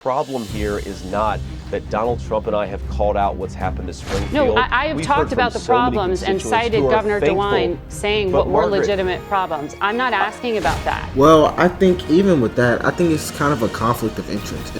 Problem here is not that Donald Trump and I have called out what's happened to Springfield. No, I have talked about the problems and cited Governor DeWine saying what were legitimate problems. I'm not asking about that. Well, I think even with that, I think it's kind of a conflict of interest.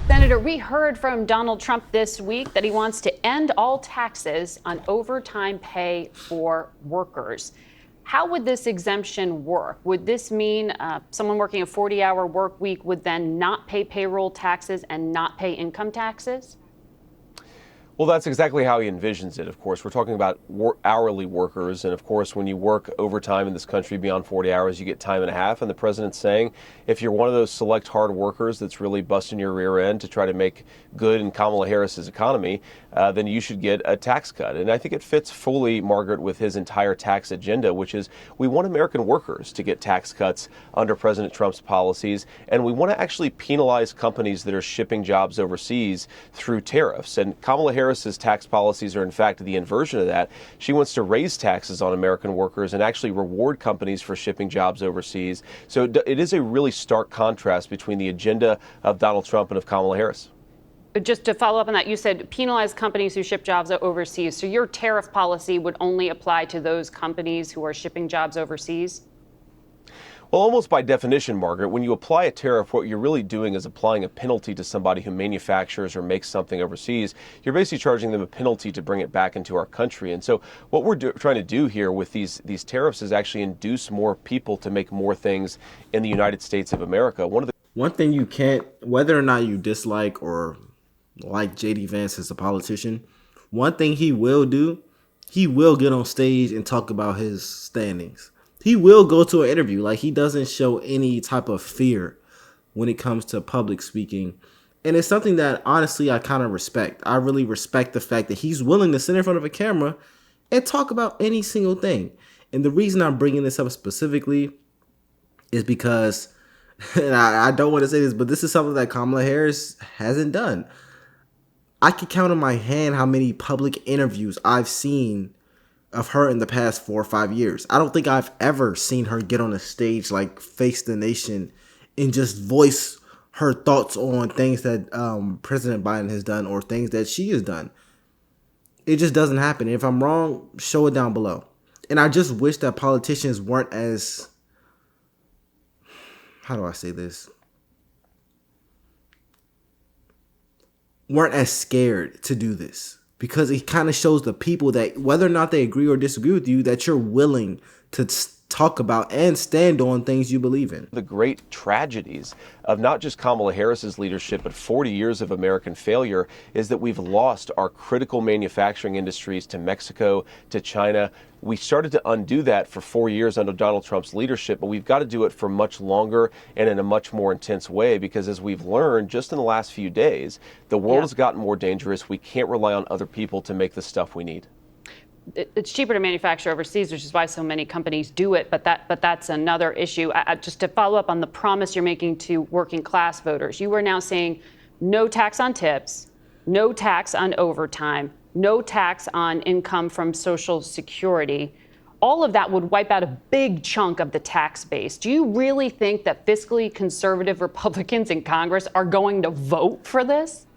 Senator, we heard from Donald Trump this week that he wants to end all taxes on overtime pay for workers. How would this exemption work? Would this mean someone working a 40-hour work week would then not pay payroll taxes and not pay income taxes? Well, that's exactly how he envisions it, of course. We're talking about hourly workers. And, of course, when you work overtime in this country beyond 40 hours, you get time and a half. And the president's saying if you're one of those select hard workers that's really busting your rear end to try to make good in Kamala Harris's economy, then you should get a tax cut. And I think it fits fully, Margaret, with his entire tax agenda, which is we want American workers to get tax cuts under President Trump's policies. And we want to actually penalize companies that are shipping jobs overseas through tariffs. And Kamala Harris's tax policies are, in fact, the inversion of that. She wants to raise taxes on American workers and actually reward companies for shipping jobs overseas. So it is a really stark contrast between the agenda of Donald Trump and of Kamala Harris. Just to follow up on that, you said penalize companies who ship jobs overseas. So your tariff policy would only apply to those companies who are shipping jobs overseas? Well, almost by definition, Margaret, when you apply a tariff, what you're really doing is applying a penalty to somebody who manufactures or makes something overseas. You're basically charging them a penalty to bring it back into our country. And so what we're trying to do here with these tariffs is actually induce more people to make more things in the United States of America. One thing you can't, whether or not you dislike or like J.D. Vance as a politician, one thing he will do, he will get on stage and talk about his standings. He will go to an interview. Like, he doesn't show any type of fear when it comes to public speaking. And it's something that, honestly, I kind of respect. I really respect the fact that he's willing to sit in front of a camera and talk about any single thing. And the reason I'm bringing this up specifically is because, and I don't want to say this, but this is something that Kamala Harris hasn't done. I could count on my hand how many public interviews I've seen of her in the past 4 or 5 years. I don't think I've ever seen her get on a stage, like, face the nation and just voice her thoughts on things that President Biden has done or things that she has done. It just doesn't happen. If I'm wrong, show it down below. And I just wish that politicians weren't as, how do I say this? Weren't as scared to do this. Because it kind of shows the people that whether or not they agree or disagree with you, that you're willing to talk about and stand on things you believe in. The great tragedies of not just Kamala Harris's leadership, but 40 years of American failure is that we've lost our critical manufacturing industries to Mexico, to China. We started to undo that for 4 years under Donald Trump's leadership, but we've got to do it for much longer and in a much more intense way because as we've learned just in the last few days, the world has gotten more dangerous. We can't rely on other people to make the stuff we need. It's cheaper to manufacture overseas, which is why so many companies do it. But that's another issue. Just to follow up on the promise you're making to working class voters, you are now saying no tax on tips, no tax on overtime, no tax on income from Social Security. All of that would wipe out a big chunk of the tax base. Do you really think that fiscally conservative Republicans in Congress are going to vote for this?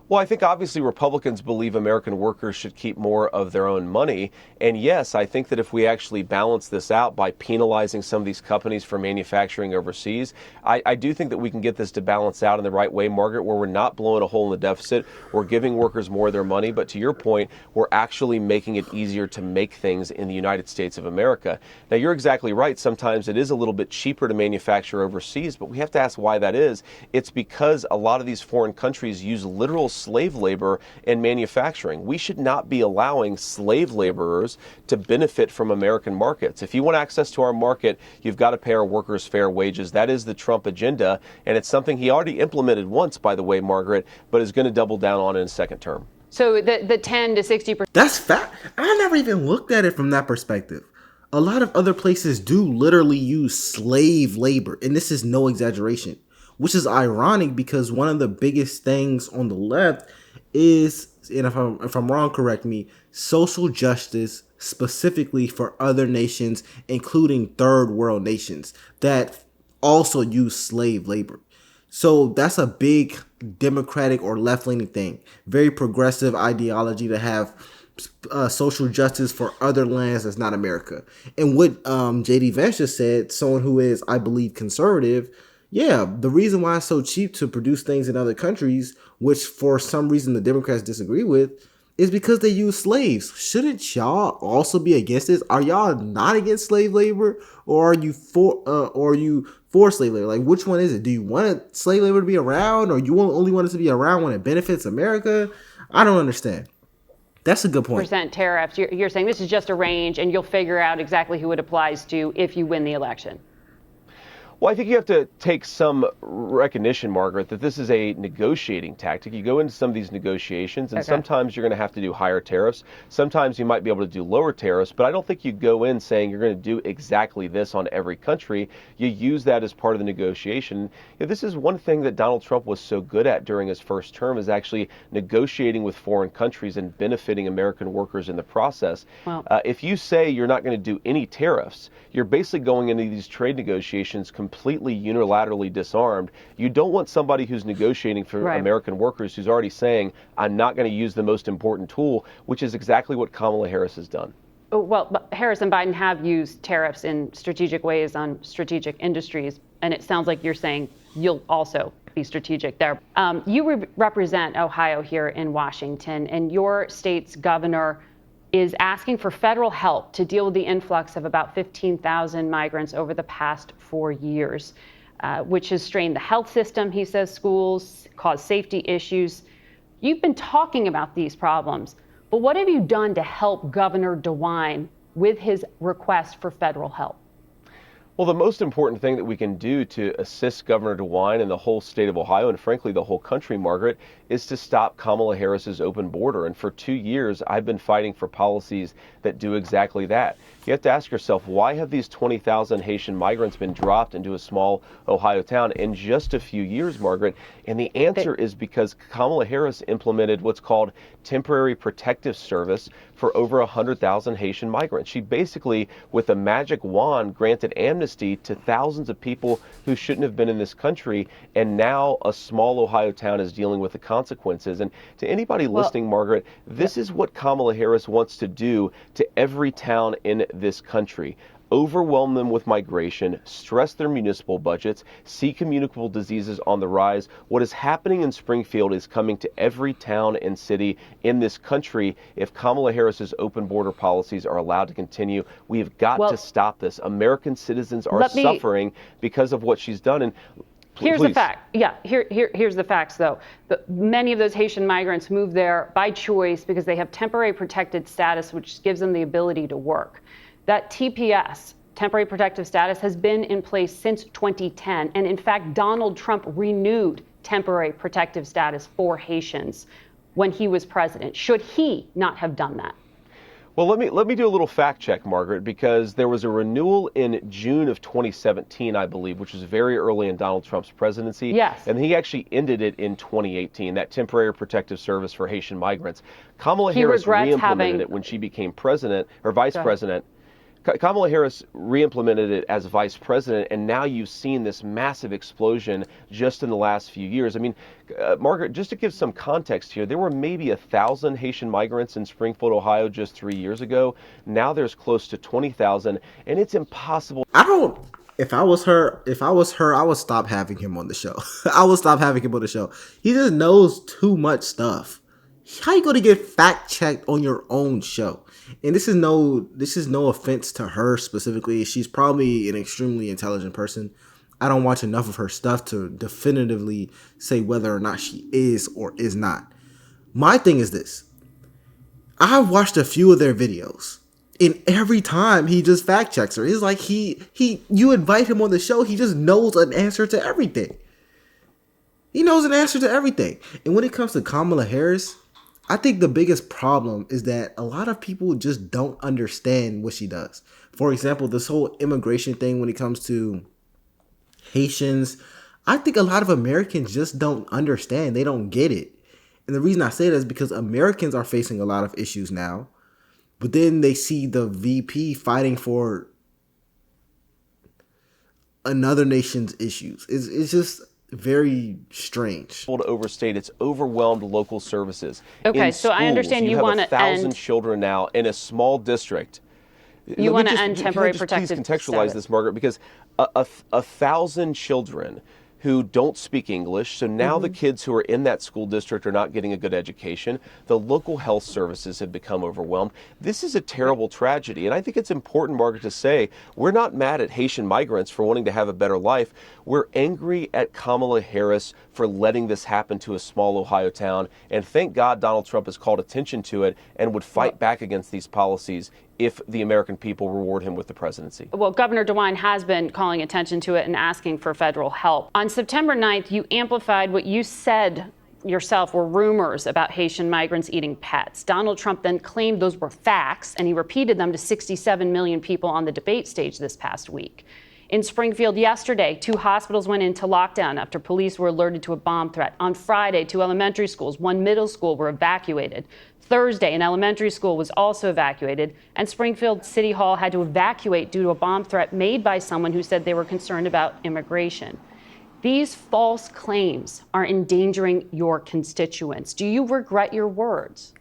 Well, I think obviously Republicans believe American workers should keep more of their own money. And yes, I think that if we actually balance this out by penalizing some of these companies for manufacturing overseas, I do think that we can get this to balance out in the right way, Margaret, where we're not blowing a hole in the deficit. We're giving workers more of their money. But to your point, we're actually making it easier to make things in the United States of America. Now, you're exactly right. Sometimes it is a little bit cheaper to manufacture overseas, but we have to ask why that is. It's because a lot of these foreign countries use literal slave labor in manufacturing. We should not be allowing slave laborers to benefit from American markets. If you want access to our market, you've got to pay our workers fair wages. That is the Trump agenda, and it's something he already implemented once, by the way, Margaret, but is going to double down on in his second term. So the 10 to 60%. That's fact. I never even looked at it from that perspective. A lot of other places do literally use slave labor, and this is no exaggeration. Which is ironic because one of the biggest things on the left is, and if I'm wrong, correct me, social justice specifically for other nations, including third world nations that also use slave labor. So that's a big democratic or left-leaning thing. Very progressive ideology to have social justice for other lands that's not America. And what JD Vance just said, someone who is, I believe, conservative, yeah, the reason why it's so cheap to produce things in other countries, which for some reason the Democrats disagree with, is because they use slaves. Shouldn't y'all also be against this? Are y'all not against slave labor, or are you for slave labor? Like, which one is it? Do you want slave labor to be around, or you only want it to be around when it benefits America? I don't understand. That's a good point. Percent tariffs. You're saying this is just a range, and you'll figure out exactly who it applies to if you win the election. Well, I think you have to take some recognition, Margaret, that this is a negotiating tactic. You go into some of these negotiations, and sometimes you're going to have to do higher tariffs. Sometimes you might be able to do lower tariffs, but I don't think you go in saying you're going to do exactly this on every country. You use that as part of the negotiation. This is one thing that Donald Trump was so good at during his first term, is actually negotiating with foreign countries and benefiting American workers in the process. Well, if you say you're not going to do any tariffs, you're basically going into these trade negotiations completely unilaterally disarmed. You don't want somebody who's negotiating for American workers who's already saying, I'm not going to use the most important tool, which is exactly what Kamala Harris has done. Well, but Harris and Biden have used tariffs in strategic ways on strategic industries, and it sounds like you're saying you'll also be strategic there. You represent Ohio here in Washington, and your state's governor is asking for federal help to deal with the influx of about 15,000 migrants over the past 4 years, which has strained the health system, he says, schools, caused safety issues. You've been talking about these problems, but what have you done to help Governor DeWine with his request for federal help? Well, the most important thing that we can do to assist Governor DeWine and the whole state of Ohio, and frankly the whole country, Margaret, is to stop Kamala Harris's open border. And for 2 years, I've been fighting for policies that do exactly that. You have to ask yourself, why have these 20,000 Haitian migrants been dropped into a small Ohio town in just a few years, Margaret? And the answer is because Kamala Harris implemented what's called temporary protective service for over 100,000 Haitian migrants. She basically, with a magic wand, granted amnesty to thousands of people who shouldn't have been in this country, and now a small Ohio town is dealing with the consequences. And to anybody listening, Margaret, this is what Kamala Harris wants to do to every town in this country. Overwhelm them with migration, stress their municipal budgets, see communicable diseases on the rise. What is happening in Springfield is coming to every town and city in this country if Kamala Harris's open border policies are allowed to continue. We have got to stop this. American citizens are suffering because of what she's done. And here's the fact. Yeah, here's the facts, though. Many of those Haitian migrants move there by choice because they have temporary protected status, which gives them the ability to work. That TPS, temporary protective status, has been in place since 2010. And in fact, Donald Trump renewed temporary protective status for Haitians when he was president. Should he not have done that? Well, let me do a little fact check, Margaret, because there was a renewal in June of 2017, I believe, which was very early in Donald Trump's presidency. Yes. And he actually ended it in 2018, that temporary protective service for Haitian migrants. Kamala Harris re-implemented it when she became president or vice president. Kamala Harris re-implemented it as vice president, and now you've seen this massive explosion just in the last few years. I mean, Margaret, just to give some context here, there were maybe 1,000 Haitian migrants in Springfield, Ohio just 3 years ago. Now there's close to 20,000, and it's impossible. If I was her, I would stop having him on the show. I would stop having him on the show. He just knows too much stuff. How you going to get fact checked on your own show? And this is no offense to her specifically. She's probably an extremely intelligent person. I don't watch enough of her stuff to definitively say whether or not she is or is not. My thing is this. I've watched a few of their videos, and every time he just fact checks her. It's like you invite him on the show, he just knows an answer to everything. He knows an answer to everything. And when it comes to Kamala Harris, I think the biggest problem is that a lot of people just don't understand what she does. For example, this whole immigration thing when it comes to Haitians, I think a lot of Americans just don't understand. They don't get it. And the reason I say that is because Americans are facing a lot of issues now. But then they see the VP fighting for another nation's issues. It's just very strange. To overstate its overwhelmed local services. Okay, In so I schools, understand you have want to 1,000 end. children now in a small district. You want to end Can I temporary just protective please contextualize status. this, Margaret, because a 1,000 children who don't speak English, so now the kids who are in that school district are not getting a good education. The local health services have become overwhelmed. This is a terrible tragedy, and I think it's important, Margaret, to say we're not mad at Haitian migrants for wanting to have a better life. We're angry at Kamala Harris for letting this happen to a small Ohio town, and thank God Donald Trump has called attention to it and would fight back against these policies if the American people reward him with the presidency. Well, Governor DeWine has been calling attention to it and asking for federal help. On September 9th, you amplified what you said yourself were rumors about Haitian migrants eating pets. Donald Trump then claimed those were facts, and he repeated them to 67 million people on the debate stage this past week. In Springfield yesterday, 2 hospitals went into lockdown after police were alerted to a bomb threat. On Friday, 2 elementary schools, 1 middle school were evacuated. Thursday, an elementary school was also evacuated, and Springfield City Hall had to evacuate due to a bomb threat made by someone who said they were concerned about immigration. These false claims are endangering your constituents. Do you regret your words?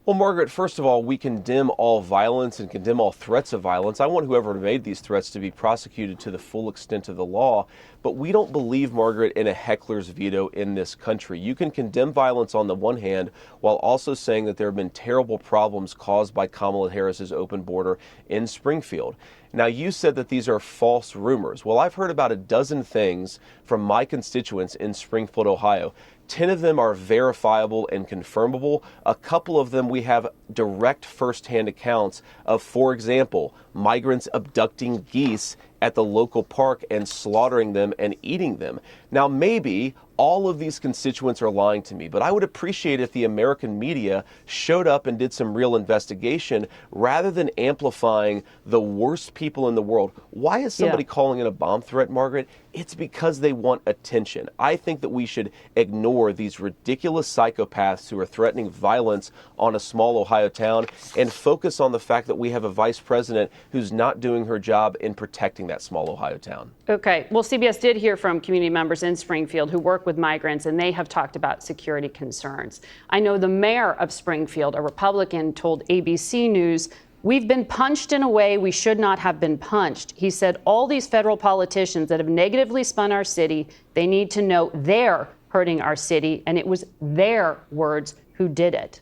Well, Margaret, first of all, we condemn all violence and condemn all threats of violence. I want whoever made these threats to be prosecuted to the full extent of the law. But we don't believe, Margaret, in a heckler's veto in this country. You can condemn violence on the one hand while also saying that there have been terrible problems caused by Kamala Harris's open border in Springfield. Now, you said that these are false rumors. Well, I've heard about a dozen things from my constituents in Springfield, Ohio. 10 of them are verifiable and confirmable. A couple of them we have direct firsthand accounts of, for example, migrants abducting geese at the local park and slaughtering them and eating them. Now, maybe all of these constituents are lying to me, but I would appreciate if the American media showed up and did some real investigation rather than amplifying the worst people in the world. Why is somebody calling it a bomb threat, Margaret? It's because they want attention. I think that we should ignore these ridiculous psychopaths who are threatening violence on a small Ohio town and focus on the fact that we have a vice president who's not doing her job in protecting that small Ohio town. Okay. Well, CBS did hear from community members in Springfield who work with migrants, and they have talked about security concerns. I know the mayor of Springfield, a Republican, told ABC News, "We've been punched in a way we should not have been punched." He said all these federal politicians that have negatively spun our city, they need to know they're hurting our city, and it was their words who did it.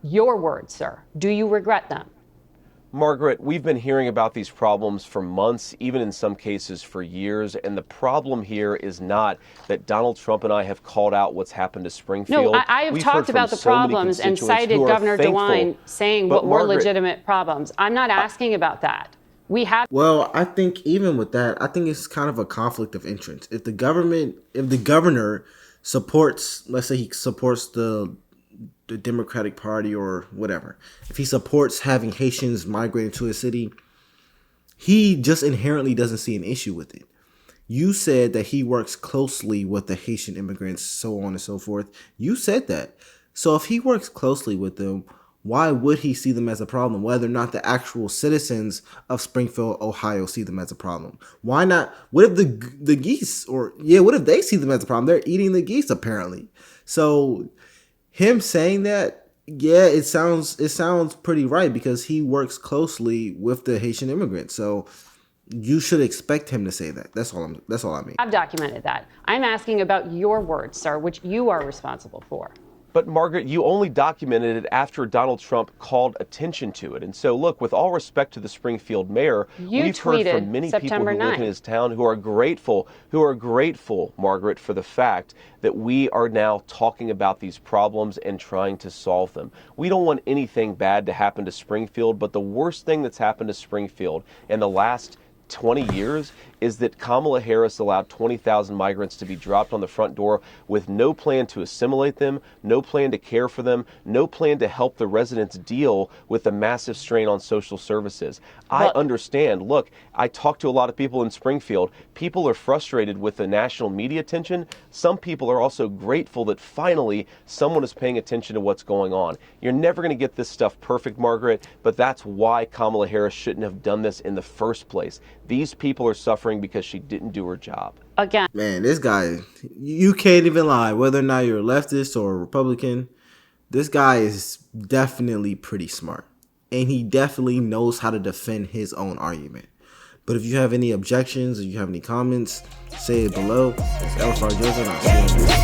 Your words, sir. Do you regret them? Margaret, we've been hearing about these problems for months, even in some cases for years, and the problem here is not that Donald Trump and I have called out what's happened to Springfield. No, I have We've talked heard about from the so many problems and constituents cited who are Governor thankful. DeWine saying But what were Margaret, legitimate problems. I'm not asking about that. We have. Well, I think even with that, I think it's kind of a conflict of interest. If the governor supports, let's say he supports the Democratic Party or whatever, if he supports having Haitians migrate into his city, he just inherently doesn't see an issue with it. You said that he works closely with the Haitian immigrants, so on and so forth. You said that. So if he works closely with them, why would he see them as a problem? Whether or not the actual citizens of Springfield, Ohio see them as a problem. Why not? What if the geese, what if they see them as a problem? They're eating the geese apparently. So him saying that, it sounds pretty right because he works closely with the Haitian immigrants. So you should expect him to say that. That's all I mean. I've documented that. I'm asking about your words, sir, which you are responsible for. But Margaret, you only documented it after Donald Trump called attention to it. And so, look, with all respect to the Springfield mayor, we've heard from many people who live in his town who are grateful, Margaret, for the fact that we are now talking about these problems and trying to solve them. We don't want anything bad to happen to Springfield, but the worst thing that's happened to Springfield in the last 20 years is that Kamala Harris allowed 20,000 migrants to be dropped on the front door with no plan to assimilate them, no plan to care for them, no plan to help the residents deal with the massive strain on social services. I understand. Look, I talk to a lot of people in Springfield. People are frustrated with the national media attention. Some people are also grateful that finally someone is paying attention to what's going on. You're never going to get this stuff perfect, Margaret, but that's why Kamala Harris shouldn't have done this in the first place. These people are suffering suffering because she didn't do her job. Again, Man, this guy, you can't even lie. Whether or not you're a leftist or a Republican, this guy is definitely pretty smart. And he definitely knows how to defend his own argument. But if you have any objections or you have any comments, say it below. It's Jojo, and I'll see you in the next video.